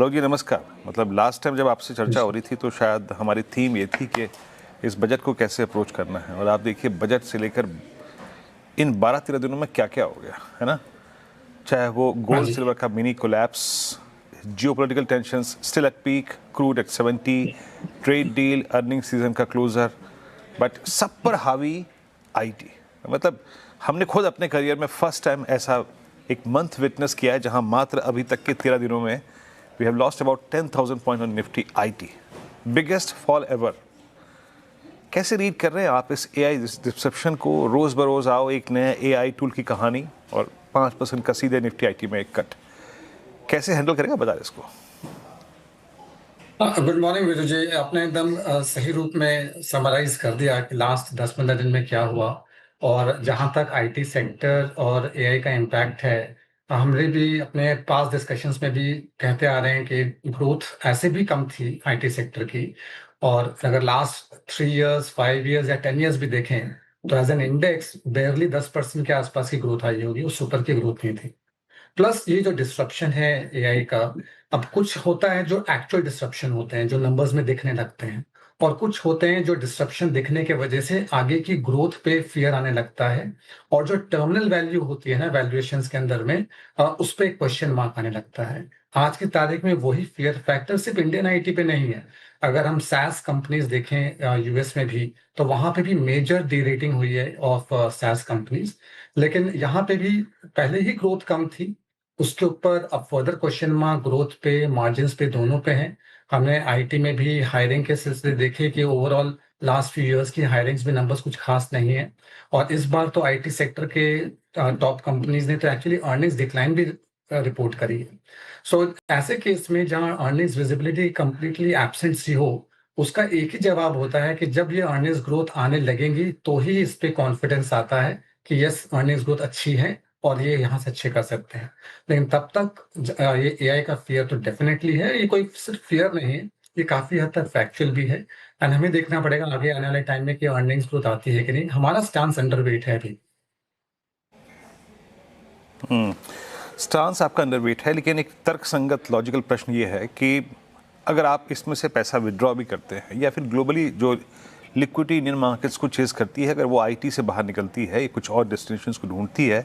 लोग जी नमस्कार। मतलब लास्ट टाइम जब आपसे चर्चा हो रही थी तो शायद हमारी थीम ये थी कि इस बजट को कैसे अप्रोच करना है, और आप देखिए बजट से लेकर इन 12-13 दिनों में क्या क्या हो गया है ना। चाहे वो हाँ गोल्ड जी। सिल्वर का mini collapse, geopolitical tensions still at peak, crude at 70, trade deal, earning season का क्लोजर, बट सब पर हावी आईटी। मतलब हमने खुद अपने करियर में फर्स्ट टाइम ऐसा एक मंथ विटनेस किया है जहां मात्र अभी तक के 13 दिनों में we have lost about 10,000 point on Nifty IT, biggest fall ever. कैसे रीड कर रहे हैं आप इस एआई डिस्क्रिप्शन को? रोज बरोज आओ एक नया एआई टूल की कहानी और 5% का सीधे निफ्टी आईटी में एक कट। कैसे हैंडल करेगा बाजार इसको? गुड मॉर्निंग वीरू जी। आपने एकदम सही रूप में समराइज कर दिया कि लास्ट 10-15 दिन में क्या हुआ। और जहां तक आईटी सेक्टर और एआई का इम्पैक्ट है, हमने भी अपने पास डिस्कशंस में भी कहते आ रहे हैं कि ग्रोथ ऐसे भी कम थी आईटी सेक्टर की। और अगर लास्ट 3 इयर्स, 5 इयर्स या 10 इयर्स भी देखें तो एज एन इंडेक्स बेयरली 10% के आसपास की ग्रोथ आई होगी, उस ऊपर की ग्रोथ नहीं थी। प्लस ये जो डिस्ट्रप्शन है एआई का, अब कुछ होता है जो एक्चुअल डिस्ट्रप्शन होते हैं जो नंबर्स में दिखने लगते हैं, और कुछ होते हैं जो डिस्ट्रप्शन दिखने के वजह से आगे की ग्रोथ पे फियर आने लगता है, और जो टर्मिनल वैल्यू होती है ना वैल्यूएशंस के अंदर में, उस पे एक क्वेश्चन मार्क आने लगता है। आज की तारीख में वही फियर फैक्टर सिर्फ इंडियन आईटी पे नहीं है। अगर हम सैस कंपनीज देखें यूएस में भी, तो वहां पे भी मेजर डी रेटिंग हुई है ऑफ सैस कंपनीज। लेकिन यहाँ पे भी पहले ही ग्रोथ कम थी, उसके ऊपर अब फर्दर क्वेश्चन मार्क ग्रोथ पे, मार्जिन्स पे, दोनों पे है। हमने आईटी में भी हायरिंग के सिलसिले देखे कि ओवरऑल लास्ट फ्यू इयर्स की हायरिंग्स में नंबर्स कुछ खास नहीं है। और इस बार तो आईटी सेक्टर के टॉप कंपनीज ने तो एक्चुअली अर्निंग्स डिक्लाइन भी रिपोर्ट करी है। सो ऐसे केस में जहां अर्निंग्स विजिबिलिटी कंप्लीटली एब्सेंट सी हो, उसका एक ही जवाब होता है कि जब ये अर्निंग्स ग्रोथ आने लगेंगी तो ही इस पे कॉन्फिडेंस आता है कि यस अर्निंग्स ग्रोथ अच्छी है और ये यहाँ से अच्छे कर सकते हैं। लेकिन तब तक ये एआई का फियर तो डेफिनेटली है। ये कोई सिर्फ फियर नहीं है, ये काफी हद तक फैक्चुअल भी है। एंड हमें देखना पड़ेगा आगे आने वाले टाइम में कि अर्निंग्स ग्रोथ आती है कि नहीं। हमारा स्टांस अंडरवेट है अभी। स्टांस आपका अंडरवेट है, लेकिन एक तर्कसंगत लॉजिकल प्रश्न ये है कि अगर आप इसमें से पैसा विड्रॉ भी करते हैं या फिर ग्लोबली जो लिक्विडिटी इंडियन मार्केट्स को चेज करती है, अगर वो आईटी से बाहर निकलती है, कुछ और डेस्टिनेशंस को ढूंढती है,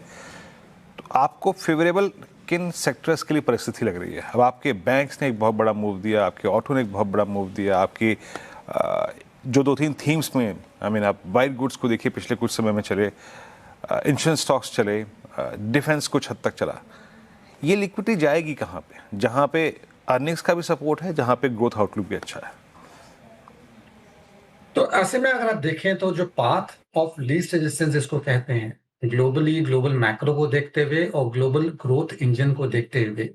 तो आपको फेवरेबल किन सेक्टर्स के लिए परिस्थिति लग रही है? अब आपके बैंक्स ने एक बहुत बड़ा मूव दिया, आपके ऑटो ने एक बहुत बड़ा मूव दिया, आपकी जो 2-3 थीम्स में, आई मीन आप वाइट गुड्स को देखिए पिछले कुछ समय में चले, इंश्योरेंस स्टॉक्स चले, डिफेंस कुछ हद तक चला। ये लिक्विडिटी जाएगी कहाँ पे, जहाँ पे अर्निंग्स का भी सपोर्ट है, जहाँ पे ग्रोथ आउटलुक भी अच्छा है? तो ऐसे में अगर आप देखें तो जो पाथ ऑफ लीस्ट रेजिस्टेंस जिसको कहते हैं, ग्लोबली ग्लोबल मैक्रो को देखते हुए और ग्लोबल ग्रोथ इंजन को देखते हुए,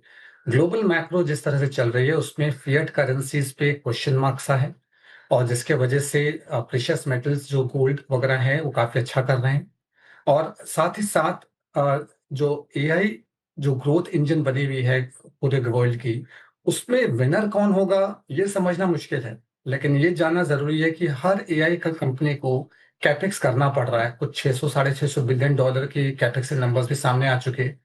ग्लोबल मैक्रो जिस तरह से चल रही है उसमें फिएट करेंसीज पे क्वेश्चन मार्क सा है, और जिसके वजह से प्रेशियस मेटल्स जो गोल्ड वगैरह है वो काफी अच्छा कर रहे हैं। और साथ ही साथ जो एआई जो ग्रोथ इंजन बनी हुई है पूरे वर्ल्ड की, उसमें विनर कौन होगा ये समझना मुश्किल है। लेकिन ये जानना जरूरी है कि हर एआई का कंपनी को कैपेक्स करना पड़ रहा है। कुछ 600 $650 बिलियन की कैपेक्स के नंबर्स भी सामने आ चुके हैं।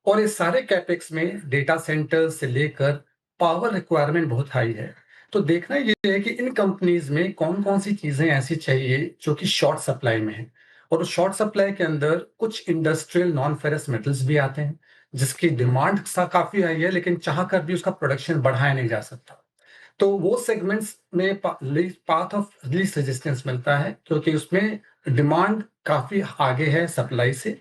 और इस सारे कैपेक्स में डेटा सेंटर से लेकर पावर रिक्वायरमेंट बहुत हाई है। तो देखना ये है कि इन कंपनीज में कौन कौन सी चीजें ऐसी चाहिए जो कि शॉर्ट सप्लाई में है। और उस शॉर्ट सप्लाई के अंदर कुछ इंडस्ट्रियल नॉन फेरस मेटल्स भी आते हैं जिसकी डिमांड सा काफी हाई है, लेकिन चाह कर भी उसका प्रोडक्शन बढ़ाया नहीं जा सकता। तो वो सेगमेंट्स में पाथ ऑफ लीस्ट रेजिस्टेंस मिलता है क्योंकि उसमें डिमांड काफी आगे है सप्लाई से।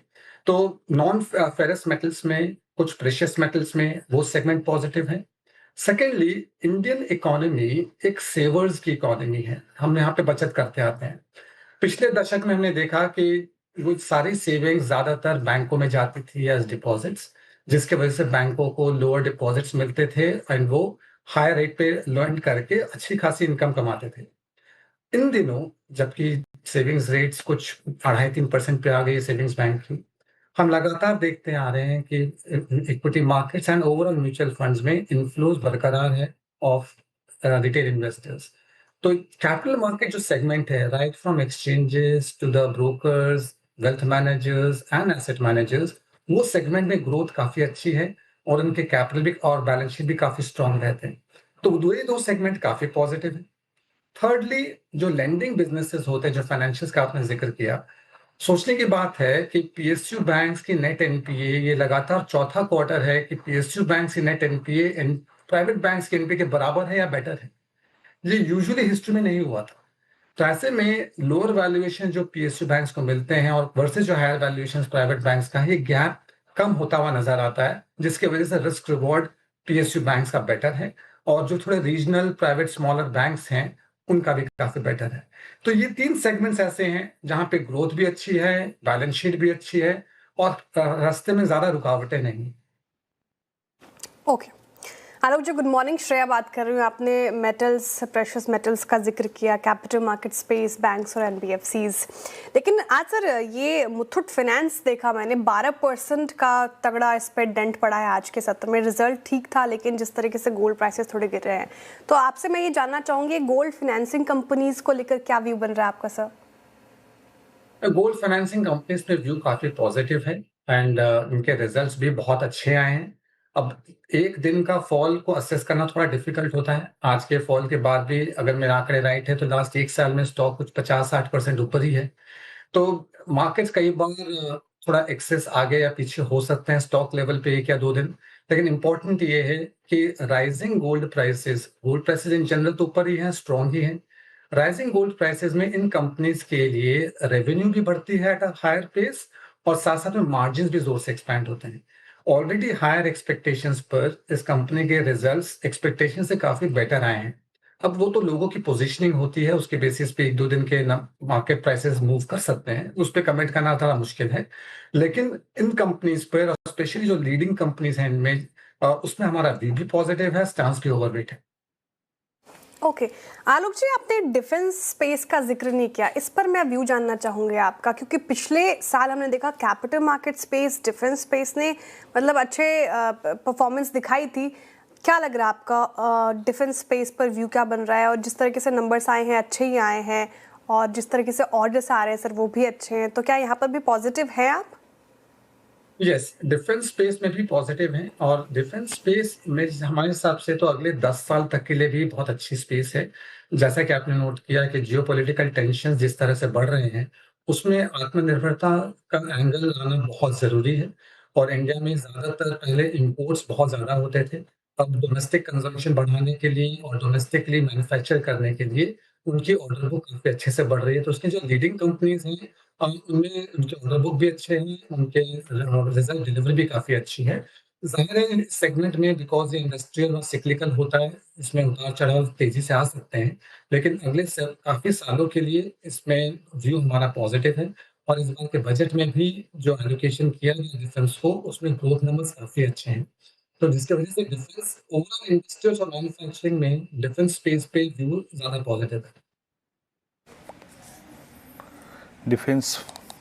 तो नॉन फेरस मेटल्स में, कुछ प्रेशियस मेटल्स में वो सेगमेंट पॉजिटिव है। सेकेंडली, इंडियन इकोनॉमी एक सेवर्स की इकोनॉमी है। हम यहाँ पे बचत करते आते हैं। पिछले दशक में हमने देखा कि वो सारी सेविंग्स ज्यादातर बैंकों में जाती थी एज डिपॉजिट्स, जिसके वजह से बैंकों को लोअर डिपॉजिट्स मिलते थे एंड वो हायर रेट पे लर्न करके अच्छी खासी इनकम कमाते थे। इन दिनों जबकि सेविंग्स रेट्स कुछ 2.5-3% पे आ गई है सेविंग्स बैंक की, हम लगातार देखते आ रहे हैं कि equity markets and overall mutual funds में इन्फ्लोज बरकरार है ऑफ रिटेल इन्वेस्टर्स। तो कैपिटल मार्केट जो सेगमेंट है, right from exchanges to the brokers, wealth managers and asset managers, वो सेगमेंट में ग्रोथ काफी अच्छी है। और उनके कैपिटल भी और बैलेंस शीट भी काफ़ी स्ट्रॉन्ग रहते हैं। तो ये 2 सेगमेंट काफ़ी पॉज़िटिव हैं। थर्डली जो लेंडिंग बिज़नेसेस होते हैं, जो फाइनेंशियल्स का आपने ज़िक्र किया, सोचने की बात है कि पीएसयू बैंक्स की नेट एनपीए ये लगातार चौथा क्वार्टर है कि पीएसयू बैंक्स की नेट एनपीए प्राइवेट बैंक्स के एनपीए के बराबर है या बेटर है। ये यूजुअली हिस्ट्री में नहीं हुआ था। तो ऐसे में लोअर वैल्यूएशन जो पीएसयू बैंक्स को मिलते हैं और वर्सेस जो हायर वैल्यूएशन प्राइवेट बैंक्स का है, ये गैप कम होता हुआ नजर आता है, जिसकी वजह से रिस्क रिवॉर्ड पीएसयू बैंक्स का बेटर है और जो थोड़े रीजनल प्राइवेट स्मॉलर बैंक्स हैं उनका भी काफी बेटर है। तो ये 3 सेगमेंट्स ऐसे हैं जहां पे ग्रोथ भी अच्छी है, बैलेंस शीट भी अच्छी है और रास्ते में ज्यादा रुकावटें नहीं। ओके आलोक जी, गुड मॉर्निंग। श्रेया बात कर रही हूँ। आपने मेटल्स, प्रेशियस मेटल्स का जिक्र किया, कैपिटल मार्केट स्पेस, बैंक्स और एनबीएफसीज। लेकिन आज सर ये मुथूट फाइनेंस देखा मैंने 12% का तगड़ा इस पर डेंट पड़ा है आज के सत्र में। रिजल्ट ठीक था लेकिन जिस तरीके से गोल्ड प्राइसेस थोड़े गिर रहे हैं, तो आपसे मैं ये जानना चाहूँगी गोल्ड फाइनेंसिंग कंपनीज को लेकर क्या व्यू बन रहा है आपका सर? गोल्ड फाइनेंसिंग कंपनीज पे व्यू काफी पॉजिटिव है एंड इनके रिजल्ट्स भी बहुत अच्छे आए हैं। अब एक दिन का फॉल को असेस करना थोड़ा डिफिकल्ट होता है। आज के फॉल के बाद भी अगर मेरे आंकड़े राइट है तो लास्ट 1 साल में स्टॉक कुछ 50-60% ऊपर ही है। तो मार्केट्स कई बार थोड़ा एक्सेस आगे या पीछे हो सकते हैं स्टॉक लेवल पे 1 या 2 दिन। लेकिन इम्पोर्टेंट ये है कि rising gold prices in general तो ऊपर ही हैं, स्ट्रॉन्ग ही हैं। राइजिंग गोल्ड प्राइसेस में इन कंपनीज के लिए रेवेन्यू भी बढ़ती है एट अ हायर पेस और साथ साथ में मार्जिन भी जोर से एक्सपैंड होते हैं। ऑलरेडी हायर एक्सपेक्टेशंस पर इस कंपनी के रिजल्ट्स एक्सपेक्टेशन से काफी बेटर आए हैं। अब वो तो लोगों की पोजीशनिंग होती है, उसके बेसिस पे 1-2 दिन के ना मार्केट प्राइसेस मूव कर सकते हैं, उस पे कमेंट करना थोड़ा मुश्किल है। लेकिन इन कंपनीज पर और स्पेशली जो लीडिंग कंपनीज हैं इनमें उसमें हमारा व्यू भी पॉजिटिव है, स्टांस भी ओवरवेट है। ओके आलोक जी, आपने डिफेंस स्पेस का जिक्र नहीं किया, इस पर मैं व्यू जानना चाहूंगी आपका, क्योंकि पिछले साल हमने देखा capital market space, defence space ने मतलब अच्छे परफॉर्मेंस दिखाई थी। क्या लग रहा है आपका डिफेंस स्पेस पर व्यू क्या बन रहा है? और जिस तरीके से नंबर्स आए हैं अच्छे ही आए हैं और जिस तरीके से ऑर्डर्स आ रहे हैं सर वो भी अच्छे हैं, तो क्या यहाँ पर भी पॉजिटिव है आप? यस, डिफेंस स्पेस में भी पॉजिटिव हैं और डिफेंस स्पेस में हमारे हिसाब से तो अगले 10 साल तक के लिए भी बहुत अच्छी स्पेस है। जैसा कि आपने नोट किया कि जियोपॉलिटिकल टेंशन जिस तरह से बढ़ रहे हैं, उसमें आत्मनिर्भरता का एंगल आना बहुत ज़रूरी है और इंडिया में ज़्यादातर पहले इंपोर्ट्स बहुत ज़्यादा होते थे। अब डोमेस्टिक कंज़म्पशन बढ़ाने के लिए और डोमेस्टिकली मैन्युफैक्चर करने के लिए उनकी ऑर्डर बुक काफ़ी अच्छे से बढ़ रही है। तो उसकी जो लीडिंग कंपनीज़ हैं उनमें उनके ऑर्डर बुक भी अच्छे हैं, उनके रिजल्ट डिलीवरी भी काफ़ी अच्छी है। ज़ाहिर है इस सेगमेंट में बिकॉज़ ये इंडस्ट्रियल और सिक्लिकल होता है, इसमें उतार-चढ़ाव तेज़ी से आ सकते हैं। लेकिन अगले काफ़ी सालों के लिए इसमें व्यू हमारा पॉज़िटिव है और इस बार के बजट में भी जो एलोकेशन किया गया डिफेंस को, उसमें ग्रोथ नंबर्स काफ़ी अच्छे हैं। तो जिसकी वजह से डिफेंस ओवरऑल इंडस्ट्रीज और मैन्युफैक्चरिंग में डिफेंस स्पेस पे व्यू ज़्यादा पॉज़िटिव है। डिफेंस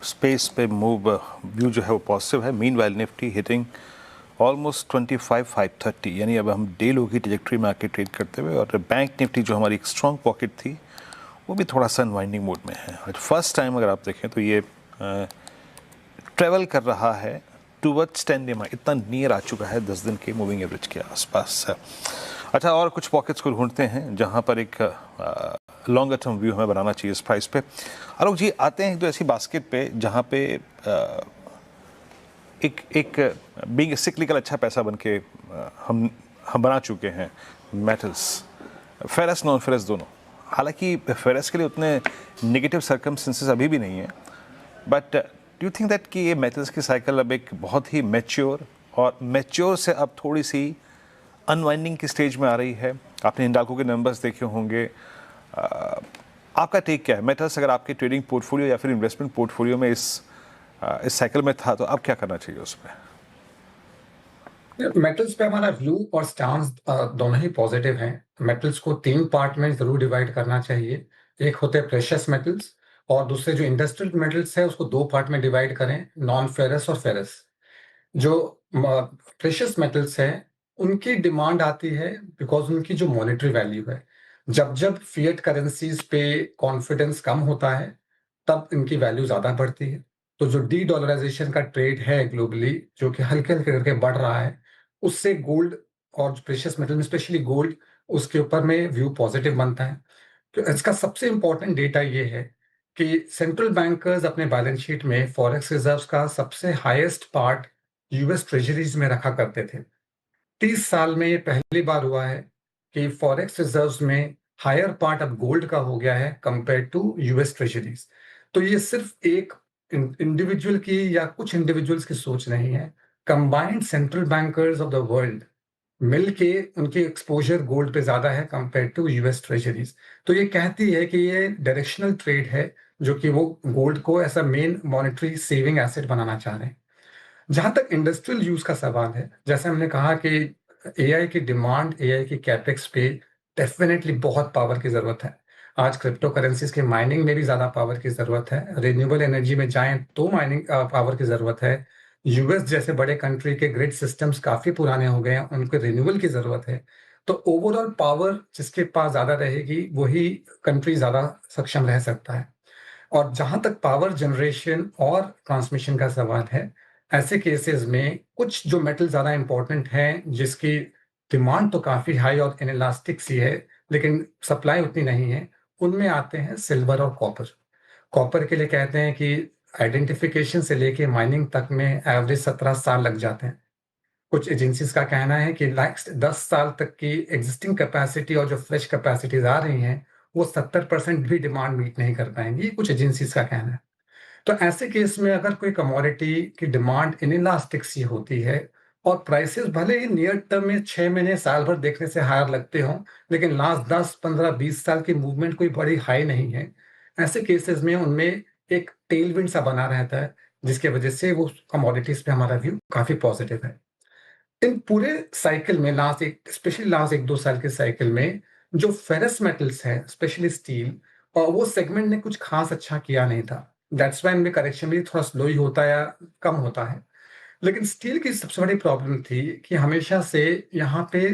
स्पेस पे मूव व्यू जो है वो पॉजिटिव है। मीनवाइल निफ्टी हिटिंग ऑलमोस्ट 25,530, यानी अब हम डे लो की ट्रजेक्टरी में आके ट्रेड करते हुए, और बैंक निफ्टी जो हमारी एक स्ट्रॉन्ग पॉकेट थी वो भी थोड़ा सा अनवाइंडिंग मोड में है। आज फर्स्ट टाइम अगर आप देखें तो ये ट्रेवल कर रहा है टूवर्ड्स 10 EMI, इतना नियर आ चुका है 10 दिन के मूविंग एवरेज के आसपास। अच्छा, और कुछ पॉकेट्स को ढूंढते हैं जहां पर एक लॉन्गर टर्म व्यू हमें बनाना चाहिए इस प्राइस पे। आलोक जी, आते हैं तो ऐसी बास्केट पे जहां पे एक बीइंग सिक्लिकल अच्छा पैसा बन के हम बना चुके हैं मेटल्स, फेरस नॉन फेरस दोनों। हालांकि फेरस के लिए उतने नेगेटिव सर्कमस्टेंसेस अभी भी नहीं है, but do you think that कि ये मेटल्स की साइकिल अब एक बहुत ही मैच्योर और मैच्योर से अब थोड़ी सी अनवाइंडिंग की स्टेज में आ रही है? आपने हिंडाल्को के नंबर्स देखे होंगे, आपका टेक क्या है? मेटल्स अगर आपके ट्रेडिंग पोर्टफोलियो या फिर इन्वेस्टमेंट पोर्टफोलियो में इस साइकिल में था तो अब क्या करना चाहिए उसमें? मेटल्स पे हमारा व्यू और स्टांस दोनों ही पॉजिटिव हैं। मेटल्स को 3 पार्ट में जरूर डिवाइड करना चाहिए। एक होते हैं प्रेशियस मेटल्स और दूसरे जो इंडस्ट्रियल मेटल्स है उसको 2 पार्ट में डिवाइड करें, नॉन फेरस और फेरस। जो प्रेशियस मेटल्स है उनकी डिमांड आती है बिकॉज उनकी जो मॉनेटरी वैल्यू है, जब फिएट करेंसीज पे कॉन्फिडेंस कम होता है तब इनकी वैल्यू ज्यादा बढ़ती है। तो जो डी डॉलराइजेशन का ट्रेड है ग्लोबली जो कि हल्के हल्के करके बढ़ रहा है, उससे गोल्ड और प्रेशियस मेटल में स्पेशली गोल्ड उसके ऊपर में व्यू पॉजिटिव बनता है। तो इसका सबसे इंपॉर्टेंट डेटा ये है कि सेंट्रल बैंकर्स अपने बैलेंस शीट में फॉरेक्स रिजर्व्स का सबसे हाईएस्ट पार्ट यूएस ट्रेजरीज में रखा करते थे। 30 साल में ये पहली बार हुआ है कि फॉरेक्स रिजर्व्स में हायर पार्ट अब गोल्ड का हो गया है कंपेयर टू यूएस ट्रेजरीज। तो ये सिर्फ एक इंडिविजुअल की या कुछ इंडिविजुअल्स की सोच नहीं है। Combined central bankers of the world मिल के उनकी एक्सपोजर गोल्ड पे ज्यादा है कंपेयर टू यूएस ट्रेजरीज। तो ये कहती है कि ये डायरेक्शनल ट्रेड है, जो कि वो गोल्ड को ऐसा मेन मॉनेटरी सेविंग एसेट बनाना चाह रहे हैं। जहां तक इंडस्ट्रियल यूज का सवाल है, जैसे हमने कहा कि एआई की डिमांड, एआई की कैपेक्स पे डेफिनेटली बहुत पावर की जरूरत है। आज क्रिप्टो करेंसीज के माइनिंग में भी ज्यादा पावर की जरूरत है। रिन्यूएबल एनर्जी में जाएं तो माइनिंग पावर की जरूरत है। यूएस जैसे बड़े कंट्री के ग्रिड सिस्टम्स काफी पुराने हो गए हैं, उनको रिन्यूअल की जरूरत है। तो ओवरऑल पावर जिसके पास ज्यादा रहेगी वही कंट्री ज्यादा सक्षम रह सकता है। और जहां तक पावर जनरेशन और ट्रांसमिशन का सवाल है, ऐसे केसेस में कुछ जो मेटल ज्यादा इंपॉर्टेंट हैं, जिसकी डिमांड तो काफी हाई और इनइलास्टिक सी है, लेकिन सप्लाई उतनी नहीं है, उनमें आते हैं सिल्वर और कॉपर। कॉपर के लिए कहते हैं कि आइडेंटिफिकेशन से लेके माइनिंग तक में एवरेज 17 साल लग जाते हैं। कुछ एजेंसीज का कहना है कि नेक्स्ट 10 साल तक की एग्जिस्टिंग कैपेसिटी और जो फ्रेश कैपेसिटीज आ रही हैं, वो 70% भी डिमांड मीट नहीं कर पाएंगी, कुछ एजेंसीज का कहना है। तो ऐसे केस में अगर कोई कमोडिटी की डिमांड इनइलास्टिक सी होती है और प्राइसेस भले ही नियर टर्म में 6 महीने साल भर देखने से हायर लगते हों, लेकिन लास्ट 10 15 20 साल की मूवमेंट कोई बड़ी हाई नहीं है, ऐसे केसेस में उनमें एक टेलविंड सा बना रहता है, जिसके वजह से वो कमोडिटीज पे हमारा व्यू काफी पॉजिटिव है। इन पूरे साइकिल में लास्ट एक दो साल के साइकिल में जो फेरस मेटल्स है, स्पेशली स्टील, और वो सेगमेंट ने कुछ खास अच्छा किया नहीं था। दैट्स वाई इनमें करेक्शन भी थोड़ा स्लो ही होता है या कम होता है। लेकिन स्टील की सबसे बड़ी प्रॉब्लम थी कि हमेशा से यहाँ पे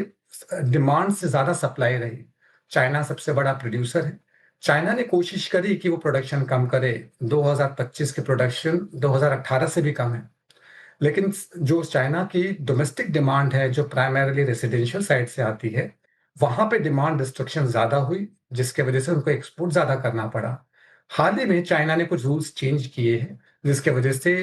डिमांड से ज्यादा सप्लाई रही। चाइना सबसे बड़ा प्रोड्यूसर है। चाइना ने कोशिश करी कि वो प्रोडक्शन कम करे। 2025 की प्रोडक्शन 2018 से भी कम है। लेकिन जो चाइना की डोमेस्टिक डिमांड है, जो प्राइमरीली रेसिडेंशियल साइड से आती है, वहां पे डिमांड डिस्ट्रक्शन ज्यादा हुई, जिसके वजह से उनको एक्सपोर्ट ज्यादा करना पड़ा। हाल ही में चाइना ने कुछ रूल्स चेंज किए हैं, जिसके वजह से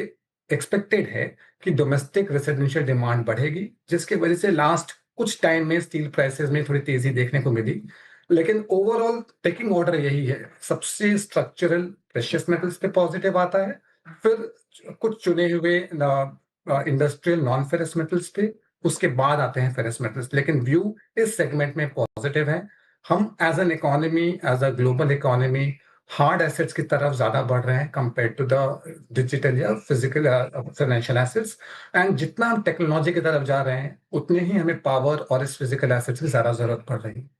एक्सपेक्टेड है कि डोमेस्टिक रेसिडेंशियल डिमांड बढ़ेगी, जिसके वजह से लास्ट कुछ टाइम में स्टील प्राइसेस में थोड़ी तेजी देखने को मिली। लेकिन ओवरऑल टेकिंग ऑर्डर यही है, सबसे स्ट्रक्चरल प्रेशियस मेटल्स पे पॉजिटिव आता है, फिर कुछ चुने हुए इंडस्ट्रियल नॉन फेरस मेटल्स पे, उसके बाद आते हैं फेरस मेटल्स। लेकिन व्यू इस सेगमेंट में पॉजिटिव है। हम as an economy, as a global economy, hard assets की तरफ ज्यादा बढ़ रहे हैं कंपेयर टू द डिजिटल या फिजिकल फाइनेंशियल एसेट्स। एंड जितना हम टेक्नोलॉजी की तरफ जा रहे हैं, उतने ही हमें पावर और इस फिजिकल एसेट्स की ज्यादा जरूरत पड़ रही है।